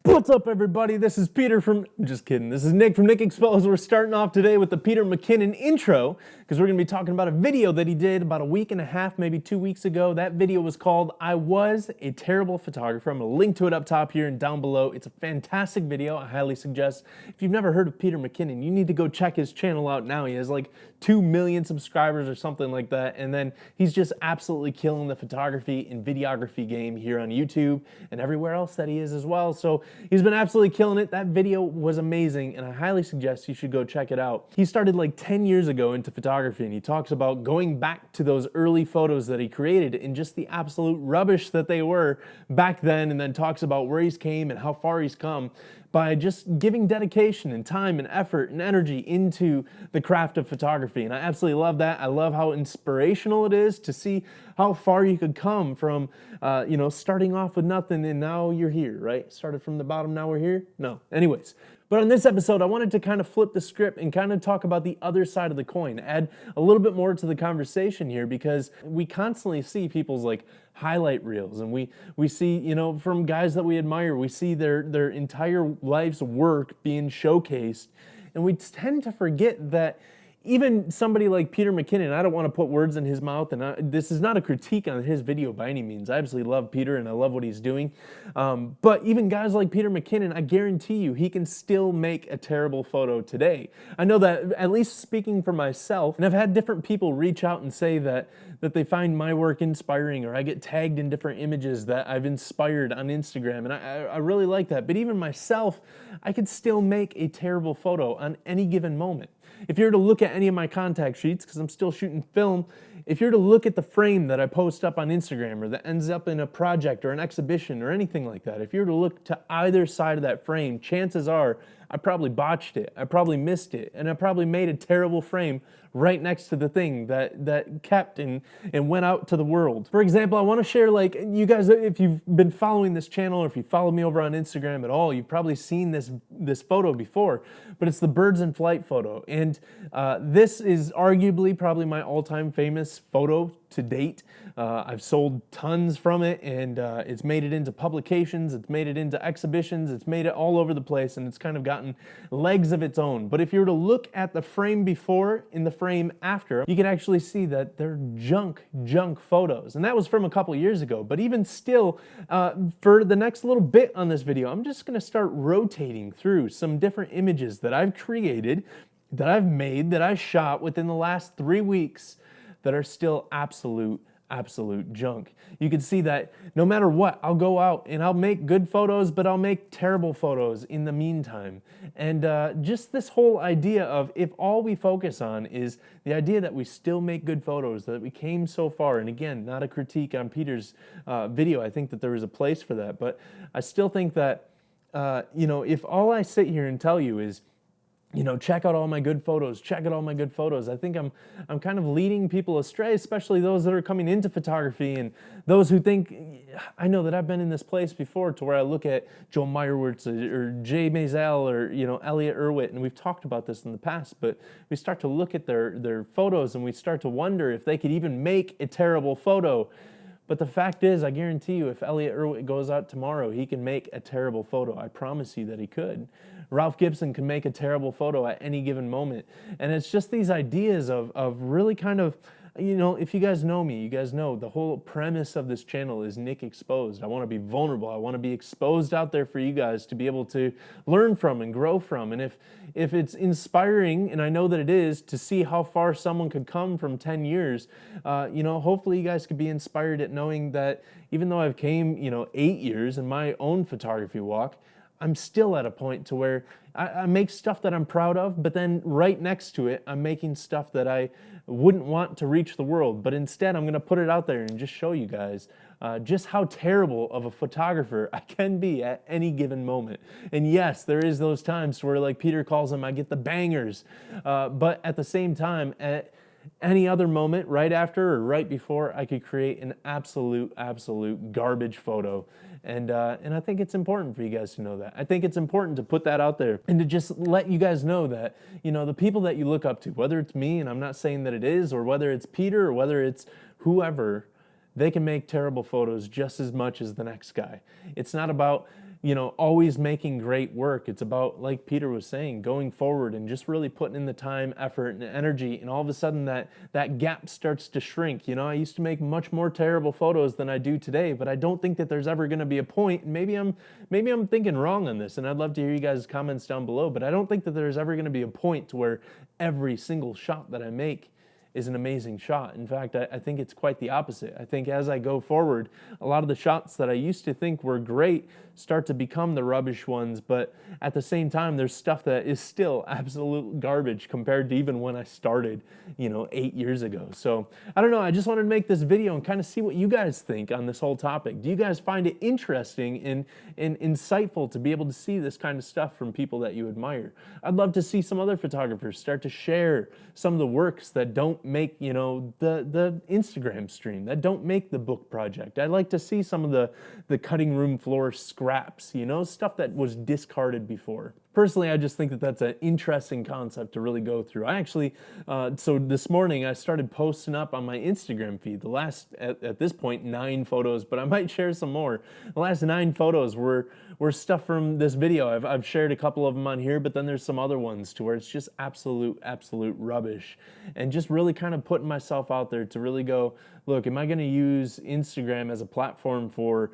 What's up, everybody? This is Peter from, I'm just kidding. This is Nick from Nick Exposed. We're starting off today with the Peter McKinnon intro because we're going to be talking about a video that he did about a week and a half, maybe 2 weeks ago. That video was called I Was a Terrible Photographer. I'm going to link to it up top here and down below. It's a fantastic video. I highly suggest, if you've never heard of Peter McKinnon, you need to go check his channel out now. He has like 2 million subscribers or something like that. And then he's just absolutely killing the photography and videography game here on YouTube and everywhere else that he is as well. So he's been absolutely killing it. That video was amazing, and I highly suggest you should go check it out. He started like 10 years ago into photography, and he talks about going back to those early photos that he created and just the absolute rubbish that they were back then, and then talks about where he's came and how far he's come by just giving dedication and time and effort and energy into the craft of photography. And I absolutely love that. I love how inspirational it is to see how far you could come from, starting off with nothing and now you're here, right? Started from the bottom, now we're here? No. Anyways. But on this episode, I wanted to kind of flip the script and kind of talk about the other side of the coin, add a little bit more to the conversation here, because we constantly see people's like highlight reels, and we see, from guys that we admire, we see their entire life's work being showcased, and we tend to forget that even somebody like Peter McKinnon, I don't want to put words in his mouth, and this is not a critique on his video by any means. I absolutely love Peter, and I love what he's doing. But even guys like Peter McKinnon, I guarantee you, he can still make a terrible photo today. I know that, at least speaking for myself, and I've had different people reach out and say that they find my work inspiring, or I get tagged in different images that I've inspired on Instagram, and I really like that. But even myself, I could still make a terrible photo on any given moment. If you were to look at any of my contact sheets, because I'm still shooting film, if you were to look at the frame that I post up on Instagram or that ends up in a project or an exhibition or anything like that, if you were to look to either side of that frame, chances are I probably botched it, I probably missed it, and I probably made a terrible frame right next to the thing that kept and went out to the world. For example, I want to share, like, you guys, if you've been following this channel or if you follow me over on Instagram at all, you've probably seen this photo before, but it's the birds in flight photo. And this is arguably probably my all-time famous photo to date. I've sold tons from it, and it's made it into publications, it's made it into exhibitions, it's made it all over the place, and it's kind of gotten legs of its own. But if you were to look at the frame before and the frame after, you can actually see that they're junk photos. And that was from a couple years ago. But even still, for the next little bit on this video, I'm just going to start rotating through some different images that I've created, that I've made, that I shot within the last 3 weeks that are still absolute junk. You can see that no matter what, I'll go out and I'll make good photos, but I'll make terrible photos in the meantime. And just this whole idea of, if all we focus on is the idea that we still make good photos, that we came so far, and again, not a critique on Peter's video, I think that there is a place for that, but I still think that, if all I sit here and tell you is, check out all my good photos, check out all my good photos, I think I'm kind of leading people astray, especially those that are coming into photography and those who think, I know that I've been in this place before to where I look at Joe Meyerowitz or Jay Maisel or, Elliot Erwitt, and we've talked about this in the past, but we start to look at their photos and we start to wonder if they could even make a terrible photo. But the fact is, I guarantee you, if Elliot Erwitt goes out tomorrow, he can make a terrible photo. I promise you that he could. Ralph Gibson can make a terrible photo at any given moment. And it's just these ideas of really kind of, if you guys know me, you guys know the whole premise of this channel is Nick Exposed. I want to be vulnerable. I want to be exposed out there for you guys to be able to learn from and grow from. And if it's inspiring, and I know that it is, to see how far someone could come from 10 years, hopefully you guys could be inspired at knowing that even though I've came, 8 years in my own photography walk, I'm still at a point to where I make stuff that I'm proud of, but then right next to it, I'm making stuff that I wouldn't want to reach the world. But instead, I'm going to put it out there and just show you guys just how terrible of a photographer I can be at any given moment. And yes, there is those times where, like Peter calls them, I get the bangers. But at the same time, at any other moment, right after or right before, I could create an absolute garbage photo. And I think it's important for you guys to know that. I think it's important to put that out there and to just let you guys know that, the people that you look up to, whether it's me, and I'm not saying that it is, or whether it's Peter, or whether it's whoever, they can make terrible photos just as much as the next guy. It's not about, always making great work. It's about, like Peter was saying, going forward and just really putting in the time, effort, and energy. And all of a sudden that gap starts to shrink. I used to make much more terrible photos than I do today, but I don't think that there's ever going to be a point. And maybe I'm thinking wrong on this, and I'd love to hear you guys' comments down below. But I don't think that there's ever going to be a point to where every single shot that I make is an amazing shot. In fact, I think it's quite the opposite. I think as I go forward, a lot of the shots that I used to think were great start to become the rubbish ones, but at the same time, there's stuff that is still absolute garbage compared to even when I started, 8 years ago. So I don't know, I just wanted to make this video and kind of see what you guys think on this whole topic. Do you guys find it interesting and insightful to be able to see this kind of stuff from people that you admire? I'd love to see some other photographers start to share some of the works that don't make, the Instagram stream, that don't make the book project. I'd like to see some of the cutting room floor scraps, stuff that was discarded before. Personally, I just think that that's an interesting concept to really go through. I actually, so this morning I started posting up on my Instagram feed the last, at this point, 9 photos, but I might share some more. The last 9 photos were stuff from this video. I've shared a couple of them on here, but then there's some other ones to where it's just absolute rubbish. And just really kind of putting myself out there to really go, look, am I going to use Instagram as a platform for,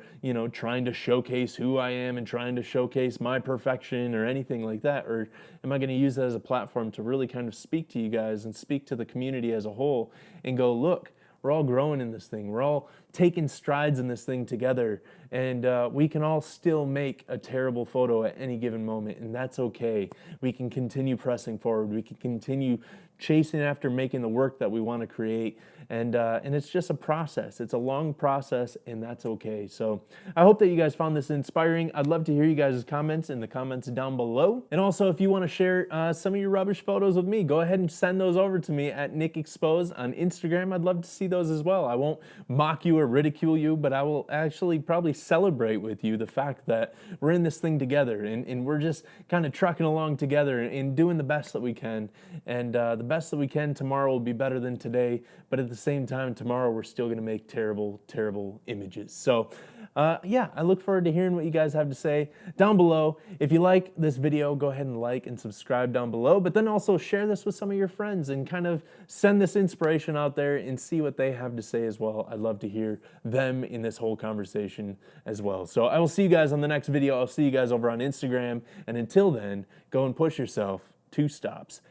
trying to showcase who I am and trying to showcase my perfection or anything like that? Or am I going to use that as a platform to really kind of speak to you guys and speak to the community as a whole and go, look, we're all growing in this thing. We're all taking strides in this thing together. And we can all still make a terrible photo at any given moment, and that's okay. We can continue pressing forward. We can continue chasing after making the work that we want to create. And it's just a process. It's a long process, and that's okay. So I hope that you guys found this inspiring. I'd love to hear you guys' comments in the comments down below. And also, if you want to share some of your rubbish photos with me, go ahead and send those over to me at NickExpose on Instagram. I'd love to see those as well. I won't mock you or ridicule you, but I will actually probably celebrate with you the fact that we're in this thing together and we're just kind of trucking along together and doing the best that we can. And the best that we can tomorrow will be better than today, but at the same time, tomorrow we're still going to make terrible images. So yeah, I look forward to hearing what you guys have to say down below. If you like this video, go ahead and like and subscribe down below, but then also share this with some of your friends and kind of send this inspiration out there and see what they have to say as well. I'd love to hear them in this whole conversation as well. So I will see you guys on the next video. I'll see you guys over on Instagram. And until then, go and push yourself 2 stops.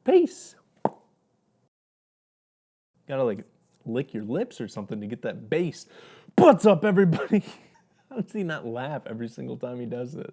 Peace. Gotta like lick your lips or something to get that bass. What's up, everybody? How does he not laugh every single time he does this?